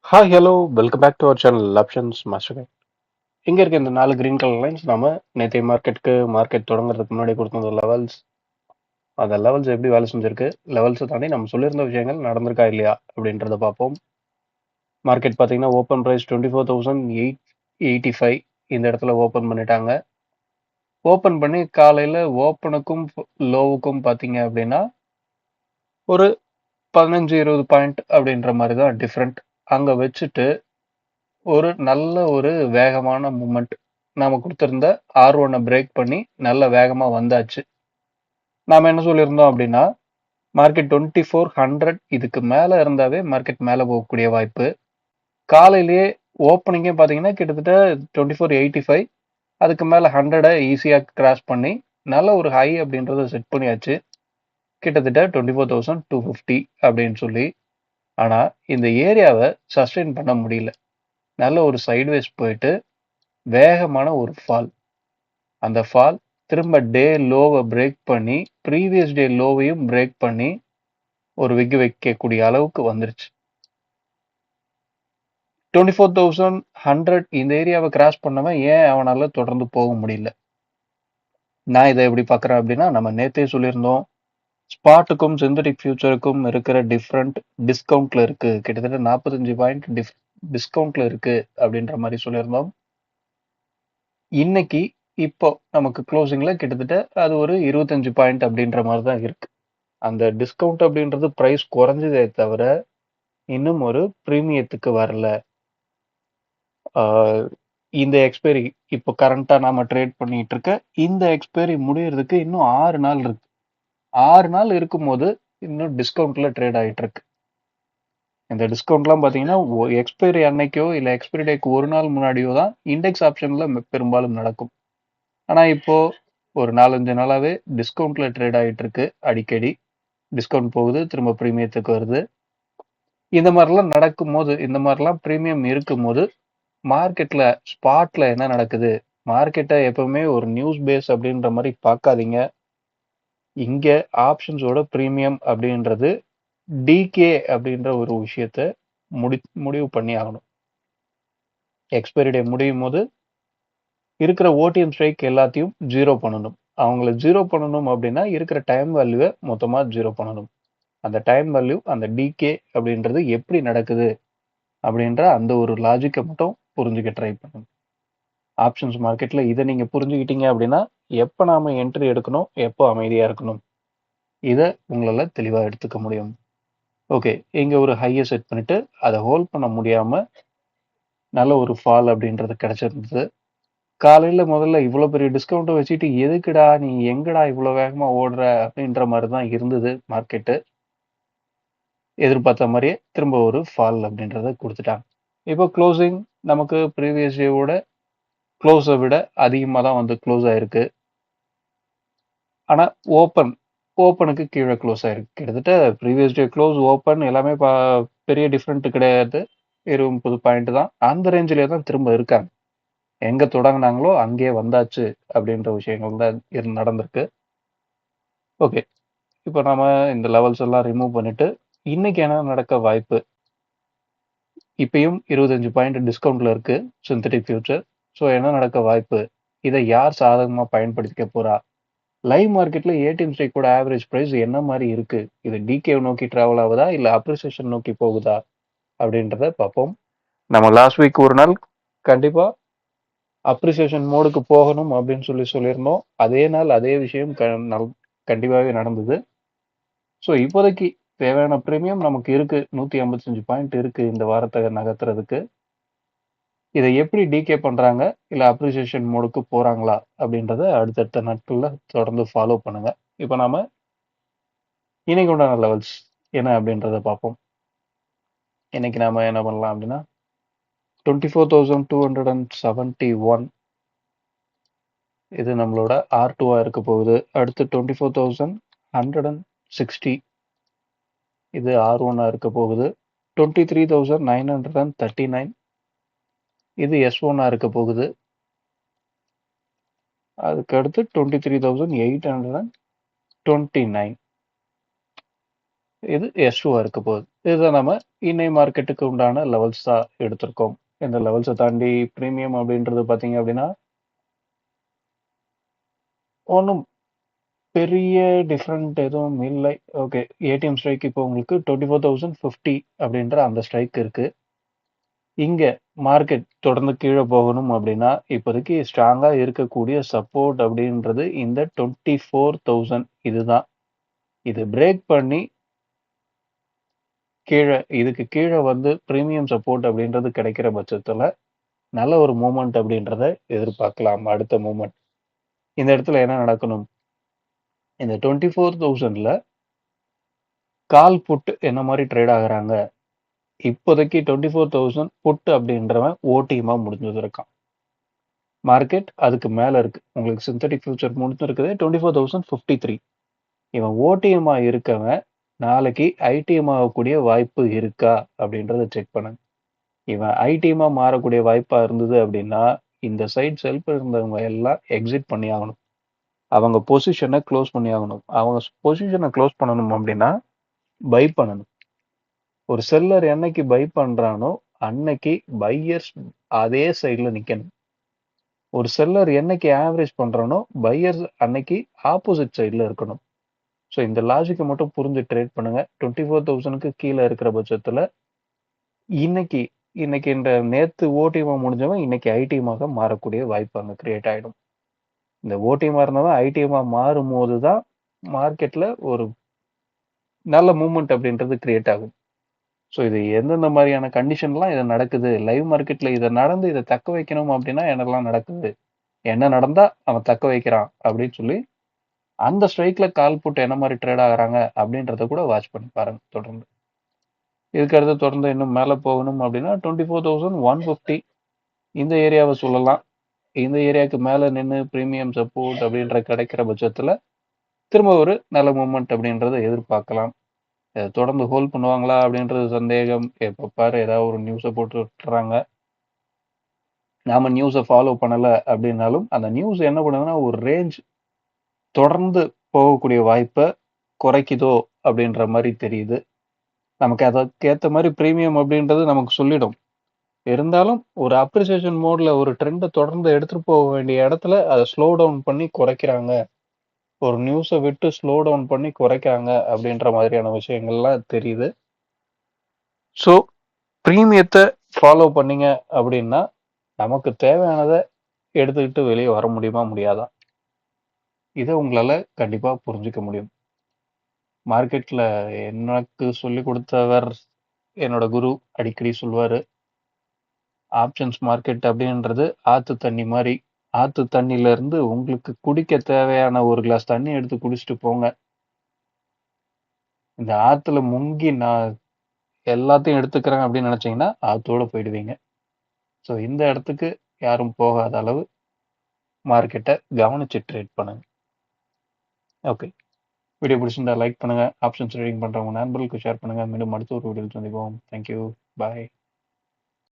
Hi hello welcome back to our channel options master guide. இங்கே இருக்க இந்த 4 green colour lines நம்ம நேற்றைய மார்க்கெட் தொடங்குறதுக்கு முன்னாடி கொடுத்த லெவல்ஸ். அந்த லெவல்ஸ் எப்படி வேலை செஞ்சிருக்கு, லெவல்ஸை தாண்டி நம்ம சொல்லியிருந்த விஷயங்கள் நடந்திருக்கா இல்லையா அப்படின்றத பார்ப்போம். மார்க்கெட் பார்த்தீங்கன்னா ஓப்பன் ப்ரைஸ் 24,885 இந்த இடத்துல ஓப்பன் பண்ணிட்டாங்க. ஓப்பன் பண்ணி காலையில் ஓப்பனுக்கும் லோவுக்கும் பார்த்தீங்க அப்படின்னா ஒரு 15-20 பாயிண்ட் அப்படின்ற மாதிரி தான் டிஃப்ரெண்ட். அங்கே வச்சுட்டு ஒரு நல்ல ஒரு வேகமான மூமெண்ட் நாம கொடுத்திருந்த R1 பிரேக் பண்ணி நல்ல வேகமா வந்தாச்சு. நாம என்ன சொல்லியிருந்தோம் அப்படின்னா மார்க்கெட் 2400 இதுக்கு மேல இருந்தாவே மார்க்கெட் மேல போகக்கூடிய வாய்ப்பு. காலையிலேயே ஓப்பனிங்கே பார்த்தீங்கன்னா கிட்டத்தட்ட 2485 அதுக்கு மேல 100 ஈஸியா கிராஸ் பண்ணி நல்ல ஒரு ஹை அப்படின்றத செட் பண்ணியாச்சு. கிட்டத்தட்ட 24,250 அப்படின்னு சொல்லி. ஆனா இந்த ஏரியாவை சஸ்டெயின் பண்ண முடியல. நல்ல ஒரு சைட்வேஸ் போயிட்டு வேகமான ஒரு ஃபால். அந்த ஃபால் திரும்ப டே லோவை பிரேக் பண்ணி ப்ரீவியஸ் டே லோவையும் பிரேக் பண்ணி ஒரு விக்கு வைக்கக்கூடிய அளவுக்கு வந்துருச்சு. 24,100 இந்த ஏரியாவை கிராஸ் பண்ணவன் ஏன் அவனால தொடர்ந்து போக முடியல? நான் இதை எப்படி பார்க்குறேன் அப்படின்னா, நம்ம நேத்தே சொல்லியிருந்தோம் ஸ்பாட்டுக்கும் சிந்தட்டிக் ஃபியூச்சருக்கும் இருக்கிற டிஃப்ரெண்ட் டிஸ்கவுண்ட்ல இருக்கு. கிட்டத்தட்ட 45 பாயிண்ட் டிஸ்கவுண்ட்ல இருக்கு அப்படின்ற மாதிரி சொல்லியிருந்தோம். இன்னைக்கு இப்போ நமக்கு க்ளோசிங்ல கிட்டத்தட்ட அது ஒரு 25 பாயிண்ட் அப்படின்ற மாதிரி தான் இருக்கு. அந்த டிஸ்கவுண்ட் அப்படின்றது பிரைஸ் குறைஞ்சதே தவிர இன்னும் ஒரு பிரீமியத்துக்கு வரல. இந்த எக்ஸ்பைரி இப்போ கரண்டா நாம ட்ரேட் பண்ணிட்டு இருக்க இந்த எக்ஸ்பைரி முடியறதுக்கு இன்னும் 6 நாள் இருக்கு. 6 நாள் இருக்கும்போது இன்னும் டிஸ்கவுண்ட்ல ட்ரேட் ஆகிட்டு இருக்கு. இந்த டிஸ்கவுண்ட்லாம் பார்த்தீங்கன்னா எக்ஸ்பைரி அன்னைக்கோ இல்லை எக்ஸ்பைரி டேக்கு ஒரு நாள் முன்னாடியோ தான் இண்டெக்ஸ் ஆப்ஷன்ல பெரும்பாலும் நடக்கும். ஆனால் இப்போ ஒரு 4-5 நாளாவே டிஸ்கவுண்ட்ல ட்ரேட் ஆகிட்டு இருக்கு. அடிக்கடி டிஸ்கவுண்ட் போகுது, திரும்ப ப்ரீமியத்துக்கு வருது. இந்த மாதிரிலாம் நடக்கும்போது, இந்த மாதிரிலாம் ப்ரீமியம் இருக்கும்போது மார்க்கெட்ல ஸ்பாட்ல என்ன நடக்குது? மார்க்கெட்டை எப்பவுமே ஒரு நியூஸ் பேஸ் அப்படின்ற மாதிரி பார்க்காதீங்க. இங்க ஆப்ஷன்ஸோட ப்ரீமியம் அப்படின்றது டிகே அப்படின்ற ஒரு விஷயத்த முடிவு பண்ணி ஆகணும். எக்ஸ்பைரி டே முடியும் போது இருக்கிற ஓடிஎம் ஸ்ட்ரைக் எல்லாத்தையும் ஜீரோ பண்ணணும். அவங்கள ஜீரோ பண்ணணும் அப்படின்னா இருக்கிற டைம் வேல்யூவை மொத்தமா ஜீரோ பண்ணணும். அந்த டைம் வேல்யூ அந்த டிகே அப்படின்றது எப்படி நடக்குது அப்படின்ற அந்த ஒரு லாஜிக்கை மட்டும் புரிஞ்சுக்க ட்ரை பண்ணணும். ஆப்ஷன்ஸ் மார்க்கெட்ல இதை நீங்க புரிஞ்சுக்கிட்டீங்க அப்படின்னா எப்போ நாம என்ட்ரி எடுக்கணும், எப்போ அமைதியா இருக்கணும், இதை உங்களால தெளிவா எடுத்துக்க முடியும். ஓகே, இங்க ஒரு ஹையை செட் பண்ணிட்டு அதை ஹோல்ட் பண்ண முடியாம நல்ல ஒரு ஃபால் அப்படின்றது கிடைச்சிருந்தது. காலையில முதல்ல இவ்வளவு பெரிய டிஸ்கவுண்ட் வச்சுட்டு எதுக்குடா நீ எங்கடா இவ்வளவு வேகமா ஓடுற அப்படின்ற மாதிரி தான் இருந்தது மார்க்கெட்டு. எதிர்பார்த்த மாதிரியே திரும்ப ஒரு ஃபால் அப்படின்றத கொடுத்துட்டாங்க. இப்போ க்ளோசிங் நமக்கு ப்ரீவியஸ் டேவோட க்ளோஸை விட அதிகமாக தான் வந்து க்ளோஸ் ஆயிருக்கு. ஆனால் ஓப்பனுக்கு கீழே க்ளோஸ் ஆயிருக்கு. கிட்டத்தட்ட ப்ரீவியஸ் டே க்ளோஸ் ஓப்பன் எல்லாமே பெரிய டிஃப்ரெண்ட் கிடையாது. 20-30 பாயிண்ட் தான். அந்த ரேஞ்சிலே தான் திரும்ப இருக்காங்க. எங்க தொடங்கினாங்களோ அங்கேயே வந்தாச்சு அப்படின்ற விஷயங்கள் தான் நடந்திருக்கு. ஓகே, இப்போ நாம இந்த லெவல்ஸ் எல்லாம் ரிமூவ் பண்ணிட்டு இன்னைக்கு என்ன நடக்க வாய்ப்பு? இப்பயும் 25 பாயிண்ட் டிஸ்கவுண்ட்ல இருக்கு சிந்தட்டிக் ஃபியூச்சர். ஸோ என்ன நடக்க வாய்ப்பு? இதை யார் சாதகமாக பயன்படுத்திக்க போறா? லைவ் மார்க்கெட்ல ஏடிஎம் ஸ்ட்ரைக்கோட ஆவரேஜ் பிரைஸ் என்ன மாதிரி இருக்கு? இது டிகே நோக்கி டிராவல் ஆகுதா இல்ல அப்ரிசியேஷன் நோக்கி போகுதா அப்படின்றத பார்ப்போம். நம்ம லாஸ்ட் வீக் ஒரு நாள் கண்டிப்பா அப்ரிசியேஷன் மோடுக்கு போகணும் அப்படின்னு சொல்லியிருந்தோம். அதே நாள் அதே விஷயம் கண்டிப்பாகவே நடந்தது. ஸோ இப்போதைக்கு தேவையான பிரீமியம் நமக்கு இருக்கு. 155 பாயிண்ட் இருக்கு இந்த வாரத்தை நகர்த்துறதுக்கு. இதை எப்படி டிகே பண்றாங்க இல்ல அப்ரிசியேஷன் மோடுக்கு போறாங்களா அப்படின்றத அடுத்தடுத்த நாட்கள்ல தொடர்ந்து ஃபாலோ பண்ணுங்க. இப்போ நாம இன்னைக்கு உண்டான லெவல்ஸ் என்ன அப்படின்றத பார்ப்போம். இன்னைக்கு நாம என்ன பண்ணலாம் அப்படின்னா 24,271 இது நம்மளோட R2 இருக்க போகுது. அடுத்து 24,160 இது R1 இருக்க போகுது. 23,939 இது S1 இருக்க போகுது. அதுக்கு அடுத்து 23,829 இது S2 இருக்க போகுது. இதுதான் நம்ம இன்னை மார்க்கெட்டுக்கு உண்டான லெவல்ஸா எடுத்திருக்கோம். இந்த லெவல்ஸ தாண்டி பிரீமியம் அப்படின்றது பார்த்தீங்க அப்படின்னா, ஒண்ணும் பெரிய டிஃபரண்ட் எதுவும் இல்லை. ஓகே. ஏடிஎம் ஸ்ட்ரைக் இப்போ உங்களுக்கு 24,050 அப்படின்ற அந்த ஸ்ட்ரைக் இருக்கு. இங்க மார்க்கெட் தொடர்ந்து கீழ போகணும் அப்படின்னா, இப்போதைக்கு ஸ்ட்ராங்கா இருக்கக்கூடிய சப்போர்ட் அப்படின்றது இந்த 24,000 இதுதான். இது பிரேக் பண்ணி இதுக்கு கீழ வந்து பிரீமியம் சப்போர்ட் அப்படின்றது கிடைக்கிற பட்சத்துல, நல்ல ஒரு மூவ்மெண்ட் அப்படின்றத எதிர்பார்க்கலாம். அடுத்த மூவ்மெண்ட். இந்த இடத்துல என்ன நடக்கணும்? இந்த 24,000ல கால் புட் என்ன மாரி ட்ரேட் ஆகுறாங்க? இப்போதைக்கு 24,000 புட் அப்படின்றவன் ஓடிஎம்மா முடிஞ்சிருக்கான். மார்க்கெட் அதுக்கு மேல இருக்கு. உங்களுக்கு சிந்தெடிக் ஃபியூச்சர் முடிஞ்சிருக்குது 24,053. இவன் ஓடிஎம்மா இருக்கவன் நாளைக்கு ஐடிஎம் ஆகக்கூடிய வாய்ப்பு இருக்கா? அப்படின்றத செக் பண்ணுங்க. இவன் ஐடிஎம்மா மாறக்கூடிய வாய்ப்பா இருந்தது அப்படின்னா, இந்த சைட் செல்ஃப் இருந்தவங்க எல்லாம் எக்ஸிட் பண்ணி ஆகணும். அவங்க பொசிஷன க்ளோஸ் பண்ணி ஆகணும். அவங்க பொசிஷன க்ளோஸ் பண்ணணும் அப்படின்னா, பை பண்ணணும். ஒரு செல்லர் என்னைக்கு பை பண்றானோ, அன்னைக்கு பையர்ஸ் அதே சைடுல நிக்கணும். ஒரு செல்லர் என்னைக்கு ஆவரேஜ் பண்றானோ, பையர்ஸ் அன்னைக்கு ஆப்போசிட் சைடுல இருக்கணும். ஸோ இந்த லாஜிக்க மட்டும் புரிஞ்சு ட்ரேட் பண்ணுங்க. 24,000க்கு கீழ இருக்கிற பட்சத்துல, இன்னைக்கு இன்னைக்கு இந்த நேத்து ஓடிஎம்மா முடிஞ்சவன் இன்னைக்கு ஐடிஎம்மாக மாறக்கூடிய வாய்ப்பு அங்க கிரியேட் ஆயிடும். இந்த ஓடிஎம்மா இருந்தவன் ஐடிஎம்மா மாறும்போது தான் மார்க்கெட்ல ஒரு நல்ல மூவ்மெண்ட் அப்படின்றது கிரியேட் ஆகும். ஸோ இது எந்தெந்த மாதிரியான கண்டிஷன்லாம் இது நடக்குது, லைவ் மார்க்கெட்ல இத நடந்து இத தக்க வைக்கணும் அப்படின்னா என்னெல்லாம் நடக்குது, என்ன நடந்தா அவன் தக்க வைக்கிறான் அப்படின்னு சொல்லி அந்த ஸ்ட்ரைக்ல கால் போட்டு என்ன மாதிரி ட்ரேட் ஆகுறாங்க அப்படின்றத கூட வாட்ச் பண்ணி பாருங்க தொடர்ந்து. இதுக்கு அடுத்து தொடர்ந்து இன்னும் மேல போகணும் அப்படின்னா 24,150 இந்த ஏரியாவை சொல்லலாம். இந்த ஏரியாவுக்கு மேல நின்று பிரீமியம் சப்போர்ட் அப்படின்ற கிடைக்கிற பட்சத்துல திரும்ப ஒரு நல்ல மூமெண்ட் அப்படின்றத எதிர்பார்க்கலாம். இதை தொடர்ந்து ஹோல்ட் பண்ணுவாங்களா அப்படின்றது சந்தேகம். எப்ப பாரு ஏதாவது ஒரு நியூஸை போட்டு விட்டுறாங்க. நாம நியூஸை ஃபாலோ பண்ணல அப்படின்னாலும் அந்த நியூஸ் என்ன பண்ணுதுன்னா ஒரு ரேஞ்ச் தொடர்ந்து போகக்கூடிய வாய்ப்பை குறைக்குதோ அப்படின்ற மாதிரி தெரியுது. நமக்கு அதற்கேற்ற மாதிரி பிரீமியம் அப்படின்றது நமக்கு சொல்லிடும். இருந்தாலும் ஒரு அப்ரிசியேஷன் மோட்ல ஒரு ட்ரெண்டை தொடர்ந்து எடுத்துட்டு போக வேண்டிய இடத்துல அதை ஸ்லோ டவுன் பண்ணி குறைக்கிறாங்க. ஒரு நியூஸை விட்டு ஸ்லோ டவுன் பண்ணி குறைக்கிறாங்க அப்படின்ற மாதிரியான விஷயங்கள்லாம் தெரியுது. ஸோ பிரீமியத்தை ஃபாலோ பண்ணீங்க அப்படின்னா நமக்கு தேவையானதை எடுத்துக்கிட்டு வெளியே வர முடியுமா முடியாதா? இதை உங்களால கண்டிப்பா புரிஞ்சுக்க முடியும். மார்க்கெட்ல எனக்கு சொல்லி கொடுத்தவர் என்னோட குரு அடிக்கடி சொல்லுவாரு, ஆப்ஷன்ஸ் மார்க்கெட் அப்படின்றது ஆத்து தண்ணி மாதிரி. ஆத்து தண்ணில இருந்து உங்களுக்கு குடிக்க தேவையான ஒரு கிளாஸ் தண்ணி எடுத்து குடிச்சிட்டு போங்க. இந்த ஆத்துல முங்கி நான் எல்லாத்தையும் எடுத்துக்கிறேன் அப்படின்னு நினைச்சீங்கன்னா ஆத்தோட போயிடுவீங்க. ஸோ இந்த இடத்துக்கு யாரும் போகாத அளவு மார்க்கெட்டை கவனிச்சு ட்ரேட் பண்ணுங்க. ஓகே. வீடியோ பிடிச்சிருந்தா லைக் பண்ணுங்க. ஆப்ஷன்ஸ் ட்ரேடிங் பண்றவங்க நண்பர்களுக்கு ஷேர் பண்ணுங்க. மீண்டும் அடுத்த ஒரு வீடியோவில் சந்திப்போம். தேங்க்யூ. பாய்.